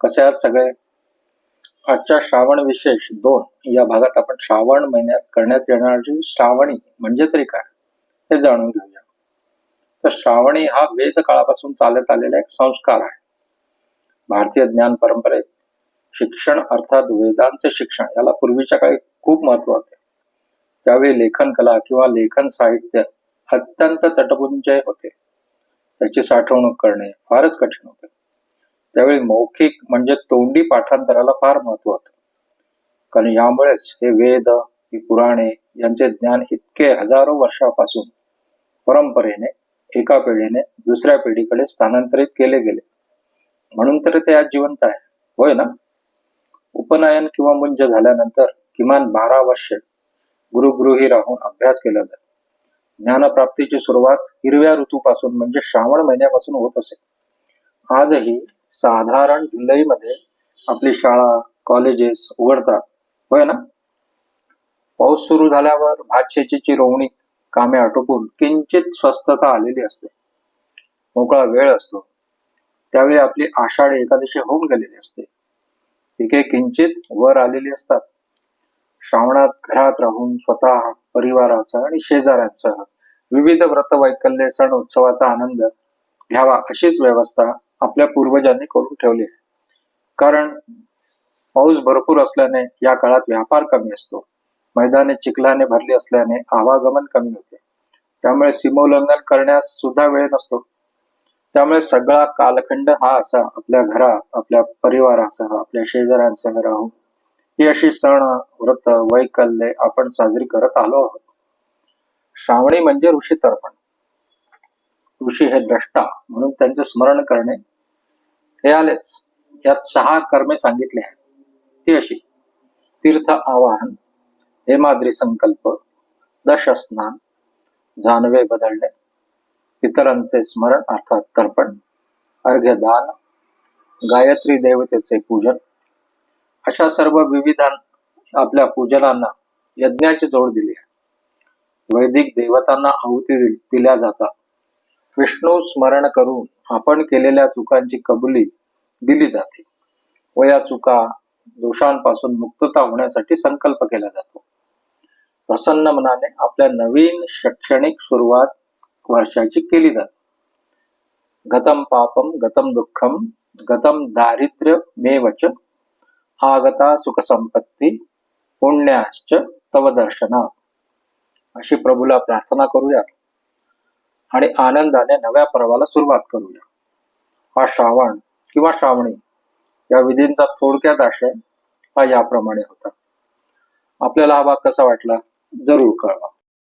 कसे आहात सगळे? आजच्या श्रावण विशेष 2 या भागात आपण श्रावण महिन्यात करण्यात येणारी श्रावणी म्हणजे तरी काय हे जाणून घेऊया. तर श्रावणी हा वेद काळापासून चालत आलेला एक संस्कार आहे. भारतीय ज्ञान परंपरेत शिक्षण अर्थात वेदांचे शिक्षण याला पूर्वीच्या काळी खूप महत्व होते. त्यावेळी लेखन कला किंवा लेखन साहित्य अत्यंत तटपुंज होते. त्याची साठवणूक करणे फारच कठीण होते. त्यावेळी मौखिक म्हणजे तोंडी पाठांतराला फार महत्व होतं, कारण यामुळेच हे वेद, ही पुराणे यांचे ज्ञान इतके हजारो वर्षापासून परंपरेने एका पिढीने दुसऱ्या पिढीकडे स्थानांतरित केले गेले. म्हणून तर ते आज जिवंत आहे, होय ना? उपनयन किंवा मुंज झाल्यानंतर किमान 12 वर्षे गुरुगृही राहून अभ्यास केला जातो. ज्ञानप्राप्तीची सुरुवात हिरव्या ऋतूपासून म्हणजे श्रावण महिन्यापासून होत असे. आजही साधारण जुलैमध्ये आपली शाळा, कॉलेजेस उघडतात, होय ना? पाऊस सुरू झाल्यावर भात शेतीची रोवणी कामे आटोपून किंचित स्वस्थता आलेली असते, मोकळा वेळ असतो. त्यावेळी आपली आषाढी एकादशी होऊन गेलेली असते. पिके किंचित वर आलेली असतात. श्रावणात घरात राहून स्वतः, परिवारासह आणि शेजाऱ्यांसह विविध व्रत वैकल्ये, सण उत्सवाचा आनंद घ्यावा अशीच व्यवस्था आपल्या पूर्वजांनी करून ठेवली आहे. कारण पाऊस भरपूर असल्याने या काळात व्यापार कमी असतो. मैदाने चिखलाने भरली असल्याने आवागमन कमी होते. त्यामुळे सीमोल्लंघन करण्यास सुद्धा वेळ नसतो. त्यामुळे सगळा कालखंड हा असा आपल्या घरात, आपल्या परिवारासह, आपल्या शेजाऱ्यांसह राहून ही अशी सण, व्रत, वैकल्ये आपण साजरी करत आलो आहोत. श्रावणी म्हणजे ऋषी तर्पण. ऋषी हे द्रष्टा म्हणून त्यांचे स्मरण करणे हे आलेच. यात 6 कर्मे सांगितली आहेत. ती अशी: तीर्थ आवाहन, हेमाद्री संकल्प, दशस्नान, जानवे बदलणे, पितरांचे स्मरण अर्थात तर्पण, अर्घ्यदान, गायत्री देवतेचे पूजन. अशा सर्व विविध आपल्या पूजनांना यज्ञाची जोड दिली आहे. वैदिक देवतांना आहुती दिल्या जातात. विष्णू स्मरण करून आपण केलेल्या चुकांची कबुली दिली जाते व या चुका, दोषांपासून मुक्तता होण्यासाठी संकल्प केला जातो. प्रसन्न मनाने आपल्या नवीन शैक्षणिक सुरुवात वर्षाची केली जाते. गतम पापम गतम दुःखम गतम दारिद्र्य मेवच आगता सुख संपत्ती पुण्याश्च तव दर्शना. अशी प्रभूला प्रार्थना करूया आणि आनंदाने नव्या पर्वाला सुरुवात करूया. हा श्रावण किंवा श्रावणी या विधींचा थोडक्यात आशय हा याप्रमाणे होता. आपल्याला हा भाग कसा वाटला जरूर कळवा.